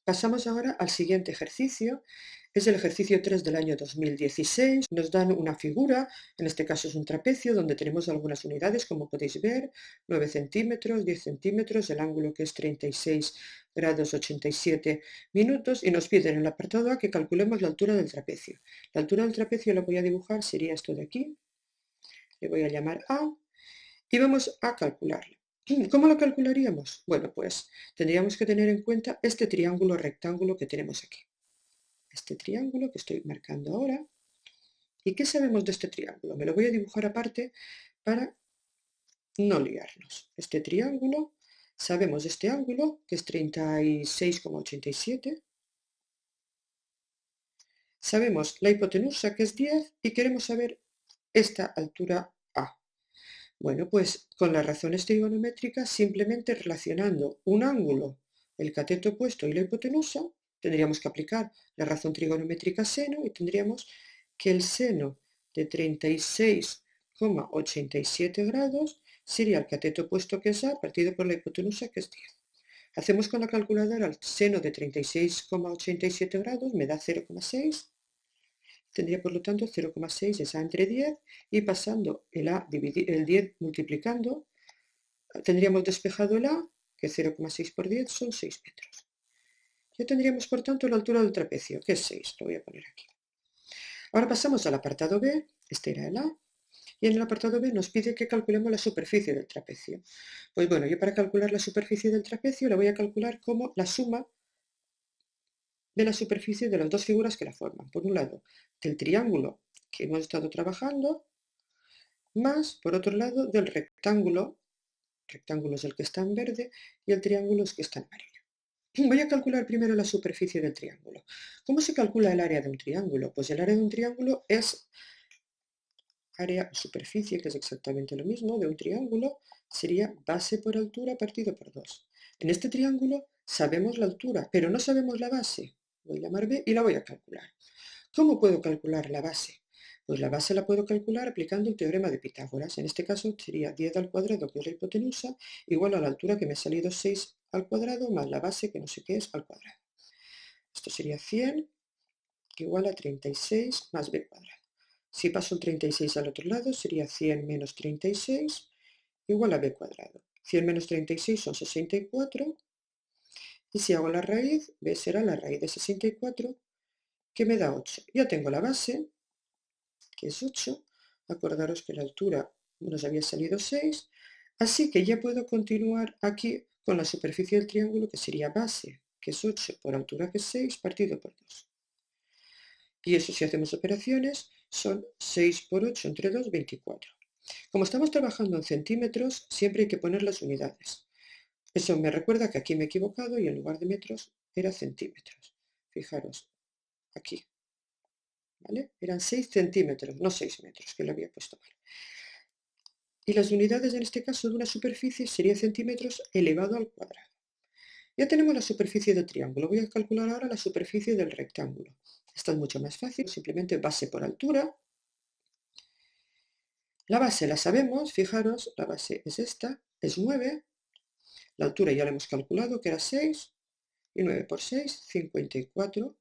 Pasamos ahora al siguiente ejercicio. Es el ejercicio 3 del año 2016. Nos dan una figura, en este caso es un trapecio, donde tenemos algunas unidades, como podéis ver, 9 centímetros, 10 centímetros, el ángulo que es 36 grados 87 minutos, y nos piden en el apartado A que calculemos la altura del trapecio. La altura del trapecio la voy a dibujar, sería esto de aquí, le voy a llamar A, y vamos a calcularlo. ¿Cómo lo calcularíamos? Bueno, pues tendríamos que tener en cuenta este triángulo rectángulo que tenemos aquí. Este triángulo que estoy marcando ahora. ¿Y qué sabemos de este triángulo? Me lo voy a dibujar aparte para no liarnos. Este triángulo, sabemos este ángulo, que es 36,87. Sabemos la hipotenusa, que es 10, y queremos saber esta altura A. Bueno, pues con las razones trigonométricas, simplemente relacionando un ángulo, el cateto opuesto y la hipotenusa, tendríamos que aplicar la razón trigonométrica seno y tendríamos que el seno de 36,87 grados sería el cateto opuesto, que es A, partido por la hipotenusa, que es 10. Hacemos con la calculadora el seno de 36,87 grados, me da 0,6. Tendría por lo tanto 0,6 es A entre 10, y pasando el 10 multiplicando, tendríamos despejado el A, que 0,6 por 10 son 6 metros. Ya tendríamos por tanto la altura del trapecio, que es 6, lo voy a poner aquí. Ahora pasamos al apartado B, este era el A, y en el apartado B nos pide que calculemos la superficie del trapecio. Pues bueno, yo para calcular la superficie del trapecio la voy a calcular como la suma de la superficie de las dos figuras que la forman. Por un lado, del triángulo que hemos estado trabajando, más, por otro lado, del rectángulo es el que está en verde y el triángulo es el que está en amarillo. Voy a calcular primero la superficie del triángulo. ¿Cómo se calcula el área de un triángulo? Pues el área de un triángulo es área o superficie, que es exactamente lo mismo, de un triángulo, sería base por altura partido por 2. En este triángulo sabemos la altura, pero no sabemos la base. Voy a llamar B y la voy a calcular. ¿Cómo puedo calcular la base? Pues la base la puedo calcular aplicando el teorema de Pitágoras. En este caso sería 10 al cuadrado, que es la hipotenusa, igual a la altura que me ha salido 6 al cuadrado, más la base, que no sé qué es, al cuadrado. Esto sería 100 igual a 36 más b cuadrado. Si paso el 36 al otro lado, sería 100 menos 36 igual a b cuadrado. 100 menos 36 son 64, y si hago la raíz, b será la raíz de 64, que me da 8. Ya tengo la base, que es 8. Acordaros que la altura nos había salido 6, así que ya puedo continuar aquí con la superficie del triángulo, que sería base, que es 8, por altura, que es 6, partido por 2. Y eso, si hacemos operaciones, son 6 por 8 entre 2, 24. Como estamos trabajando en centímetros, siempre hay que poner las unidades. Eso me recuerda que aquí me he equivocado y en lugar de metros era centímetros. Fijaros, aquí. ¿Vale? Eran 6 centímetros, no 6 metros, que lo había puesto mal. Y las unidades en este caso de una superficie sería centímetros elevado al cuadrado. Ya tenemos la superficie del triángulo. Voy a calcular ahora la superficie del rectángulo. Esta es mucho más fácil, simplemente base por altura. La base la sabemos, fijaros, la base es esta, es 9. La altura ya la hemos calculado, que era 6, y 9 por 6, 54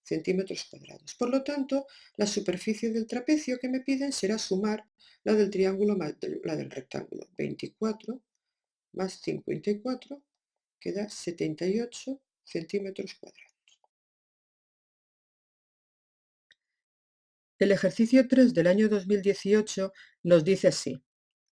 centímetros cuadrados. Por lo tanto, la superficie del trapecio que me piden será sumar la del triángulo más la del rectángulo. 24 más 54, que da 78 centímetros cuadrados. El ejercicio 3 del año 2018 nos dice así.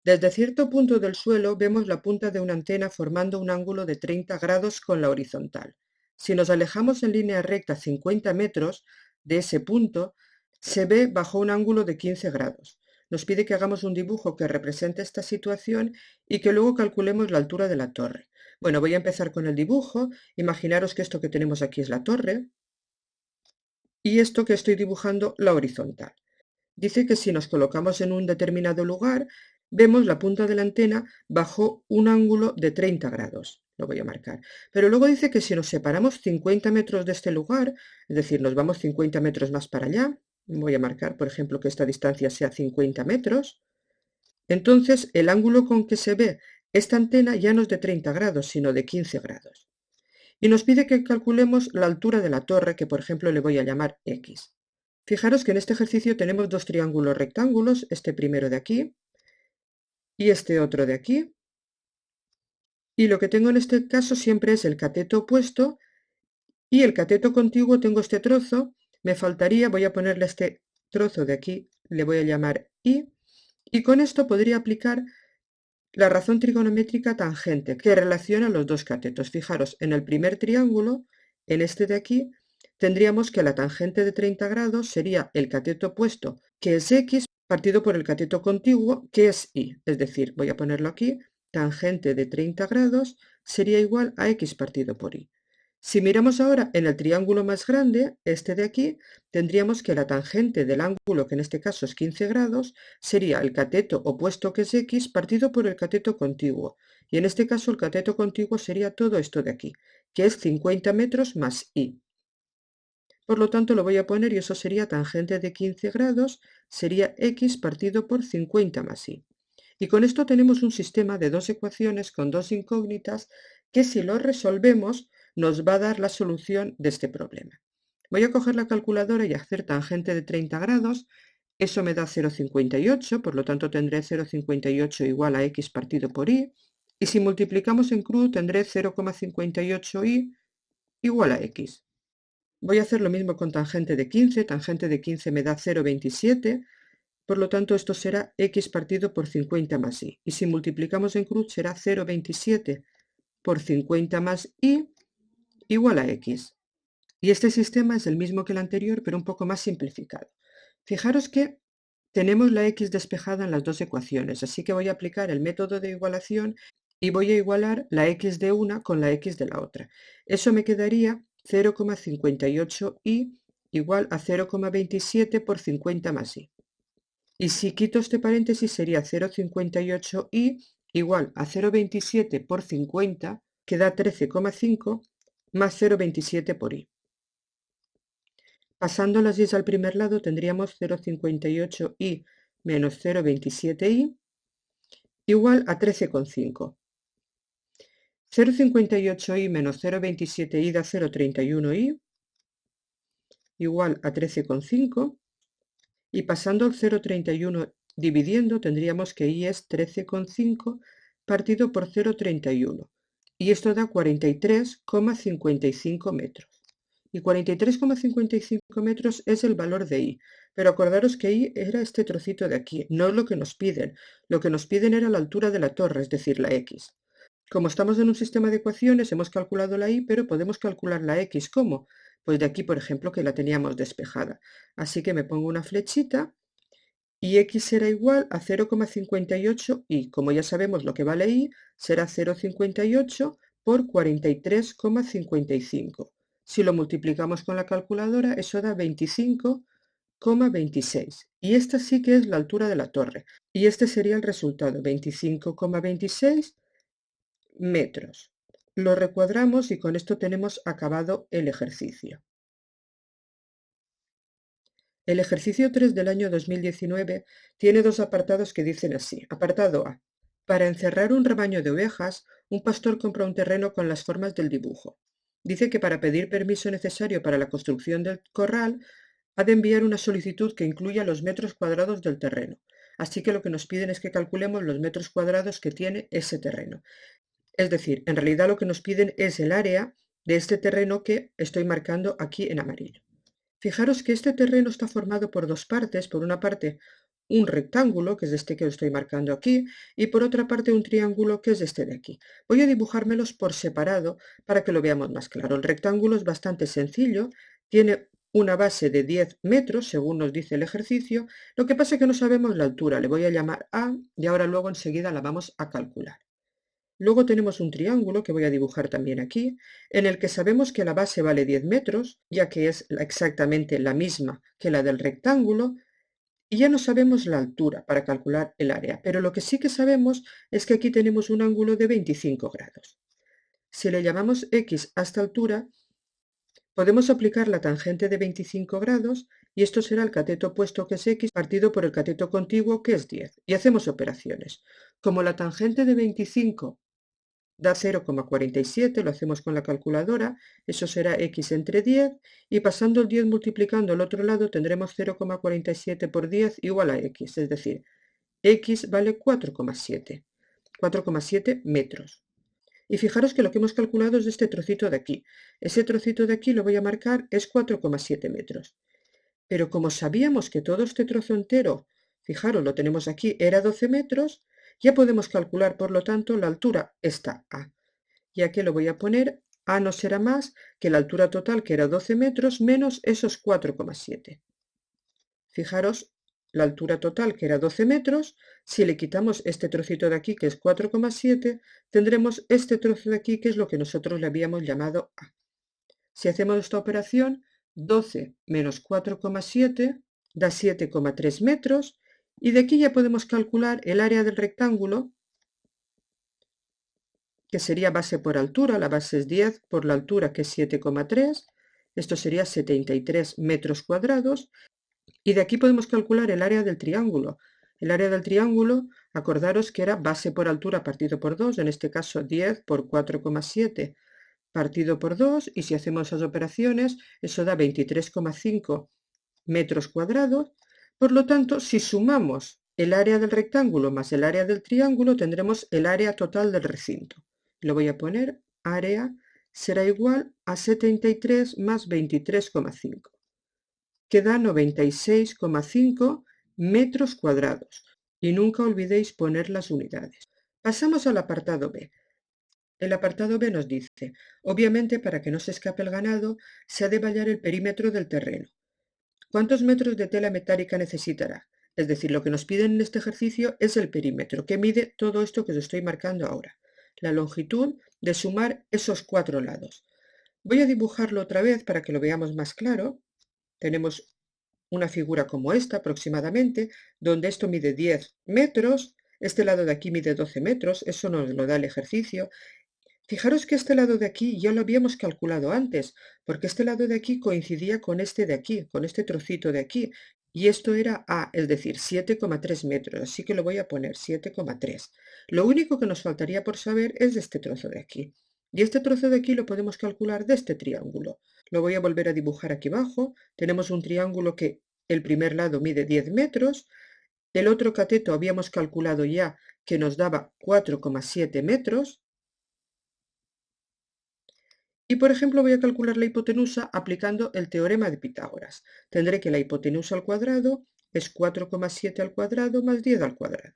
Desde cierto punto del suelo vemos la punta de una antena formando un ángulo de 30 grados con la horizontal. Si nos alejamos en línea recta 50 metros de ese punto, se ve bajo un ángulo de 15 grados. Nos pide que hagamos un dibujo que represente esta situación y que luego calculemos la altura de la torre. Bueno, voy a empezar con el dibujo. Imaginaros que esto que tenemos aquí es la torre y esto que estoy dibujando la horizontal. Dice que si nos colocamos en un determinado lugar, vemos la punta de la antena bajo un ángulo de 30 grados. Lo voy a marcar. Pero luego dice que si nos separamos 50 metros de este lugar, es decir, nos vamos 50 metros más para allá, voy a marcar, por ejemplo, que esta distancia sea 50 metros, entonces el ángulo con que se ve esta antena ya no es de 30 grados, sino de 15 grados. y nos pide que calculemos la altura de la torre, que por ejemplo le voy a llamar X. Fijaros que en este ejercicio tenemos dos triángulos rectángulos, este primero de aquí y este otro de aquí. Y lo que tengo en este caso siempre es el cateto opuesto y el cateto contiguo. Tengo este trozo, me faltaría, voy a ponerle este trozo de aquí, le voy a llamar Y, y con esto podría aplicar la razón trigonométrica tangente que relaciona los dos catetos. Fijaros, en el primer triángulo, en este de aquí, tendríamos que la tangente de 30 grados sería el cateto opuesto, que es X, partido por el cateto contiguo, que es Y. Es decir, voy a ponerlo aquí, tangente de 30 grados sería igual a X partido por Y. Si miramos ahora en el triángulo más grande, este de aquí, tendríamos que la tangente del ángulo, que en este caso es 15 grados, sería el cateto opuesto, que es X, partido por el cateto contiguo. Y en este caso el cateto contiguo sería todo esto de aquí, que es 50 metros más Y. Por lo tanto lo voy a poner y eso sería tangente de 15 grados, sería X partido por 50 más Y. Y con esto tenemos un sistema de dos ecuaciones con dos incógnitas que si lo resolvemos nos va a dar la solución de este problema. Voy a coger la calculadora y hacer tangente de 30 grados. Eso me da 0,58, por lo tanto tendré 0,58 igual a X partido por Y. Y si multiplicamos en crudo tendré 0,58Y igual a X. Voy a hacer lo mismo con tangente de 15. Tangente de 15 me da 0,27. Por lo tanto, esto será X partido por 50 más Y. Y si multiplicamos en cruz será 0,27 por 50 más Y igual a X. Y este sistema es el mismo que el anterior, pero un poco más simplificado. Fijaros que tenemos la X despejada en las dos ecuaciones, así que voy a aplicar el método de igualación y voy a igualar la X de una con la X de la otra. Eso me quedaría 0,58Y igual a 0,27 por 50 más Y. Y si quito este paréntesis sería 0,58Y igual a 0,27 por 50, que da 13,5, más 0,27 por Y. Pasando las y al primer lado tendríamos 0,58Y menos 0,27Y igual a 13,5. 0,58Y menos 0,27Y da 0,31Y igual a 13,5. Y pasando el 0,31 dividiendo, tendríamos que Y es 13,5 partido por 0,31. Y esto da 43,55 metros. Y 43,55 metros es el valor de Y. Pero acordaros que Y era este trocito de aquí, no es lo que nos piden. Lo que nos piden era la altura de la torre, es decir, la X. Como estamos en un sistema de ecuaciones, hemos calculado la Y, pero podemos calcular la X. ¿Cómo? Pues de aquí, por ejemplo, que la teníamos despejada. Así que me pongo una flechita y X será igual a 0,58Y. Como ya sabemos lo que vale Y, será 0,58 por 43,55. Si lo multiplicamos con la calculadora, eso da 25,26. Y esta sí que es la altura de la torre. Y este sería el resultado, 25,26 metros. Lo recuadramos y con esto tenemos acabado el ejercicio. El ejercicio 3 del año 2019 tiene dos apartados que dicen así. Apartado A. Para encerrar un rebaño de ovejas, un pastor compra un terreno con las formas del dibujo. Dice que para pedir permiso necesario para la construcción del corral, ha de enviar una solicitud que incluya los metros cuadrados del terreno. Así que lo que nos piden es que calculemos los metros cuadrados que tiene ese terreno. Es decir, en realidad lo que nos piden es el área de este terreno que estoy marcando aquí en amarillo. Fijaros que este terreno está formado por dos partes. Por una parte, un rectángulo, que es este que estoy marcando aquí, y por otra parte un triángulo, que es este de aquí. Voy a dibujármelos por separado para que lo veamos más claro. El rectángulo es bastante sencillo, tiene una base de 10 metros, según nos dice el ejercicio. Lo que pasa es que no sabemos la altura. Le voy a llamar A y ahora luego enseguida la vamos a calcular. Luego tenemos un triángulo que voy a dibujar también aquí, en el que sabemos que la base vale 10 metros, ya que es exactamente la misma que la del rectángulo, y ya no sabemos la altura para calcular el área, pero lo que sí que sabemos es que aquí tenemos un ángulo de 25 grados. Si le llamamos X a esta altura, podemos aplicar la tangente de 25 grados y esto será el cateto opuesto, que es X, partido por el cateto contiguo, que es 10. Y hacemos operaciones. Como la tangente de 25 da 0,47, lo hacemos con la calculadora, eso será x entre 10, y pasando el 10 multiplicando al otro lado tendremos 0,47 por 10 igual a x, es decir, x vale 4,7 metros. Y fijaros que lo que hemos calculado es este trocito de aquí. Ese trocito de aquí lo voy a marcar, es 4,7 metros. Pero como sabíamos que todo este trozo entero, fijaros, lo tenemos aquí, era 12 metros, ya podemos calcular, por lo tanto, la altura, esta A. Y aquí lo voy a poner, A no será más que la altura total, que era 12 metros, menos esos 4,7. Fijaros, la altura total, que era 12 metros, si le quitamos este trocito de aquí, que es 4,7, tendremos este trozo de aquí, que es lo que nosotros le habíamos llamado A. Si hacemos esta operación, 12 menos 4,7 da 7,3 metros, y de aquí ya podemos calcular el área del rectángulo, que sería base por altura, la base es 10 por la altura, que es 7,3, esto sería 73 metros cuadrados, y de aquí podemos calcular el área del triángulo. El área del triángulo, acordaros que era base por altura partido por 2, en este caso 10 por 4,7 partido por 2, y si hacemos esas operaciones, eso da 23,5 metros cuadrados. Por lo tanto, si sumamos el área del rectángulo más el área del triángulo, tendremos el área total del recinto. Lo voy a poner, área será igual a 73 más 23,5. Que da 96,5 metros cuadrados. Y nunca olvidéis poner las unidades. Pasamos al apartado B. El apartado B nos dice, obviamente para que no se escape el ganado, se ha de vallar el perímetro del terreno. ¿Cuántos metros de tela metálica necesitará? Es decir, lo que nos piden en este ejercicio es el perímetro, que mide todo esto que os estoy marcando ahora. La longitud de sumar esos 4 lados. Voy a dibujarlo otra vez para que lo veamos más claro. Tenemos una figura como esta aproximadamente, donde esto mide 10 metros, este lado de aquí mide 12 metros, eso nos lo da el ejercicio. Fijaros que este lado de aquí ya lo habíamos calculado antes, porque este lado de aquí coincidía con este de aquí, con este trocito de aquí, y esto era A, es decir, 7,3 metros, así que lo voy a poner 7,3. Lo único que nos faltaría por saber es de este trozo de aquí. Y este trozo de aquí lo podemos calcular de este triángulo. Lo voy a volver a dibujar aquí abajo. Tenemos un triángulo que el primer lado mide 10 metros, el otro cateto habíamos calculado ya que nos daba 4,7 metros, y por ejemplo voy a calcular la hipotenusa aplicando el teorema de Pitágoras. Tendré que la hipotenusa al cuadrado es 4,7 al cuadrado más 10 al cuadrado.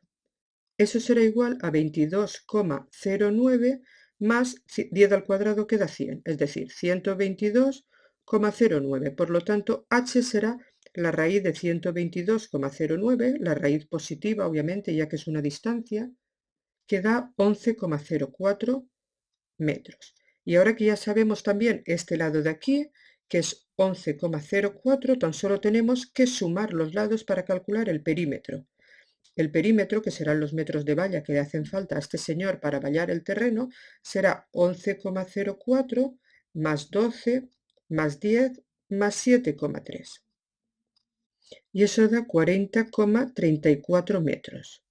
Eso será igual a 22,09 más 10 al cuadrado que da 100, es decir, 122,09. Por lo tanto, h será la raíz de 122,09, la raíz positiva, obviamente, ya que es una distancia, que da 11,04 metros. Y ahora que ya sabemos también este lado de aquí, que es 11,04, tan solo tenemos que sumar los lados para calcular el perímetro. El perímetro, que serán los metros de valla que le hacen falta a este señor para vallar el terreno, será 11,04 más 12 más 10 más 7,3. Y eso da 40,34 metros.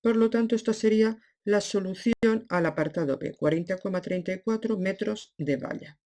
Por lo tanto, esta sería la solución al apartado B, 40,34 metros de valla.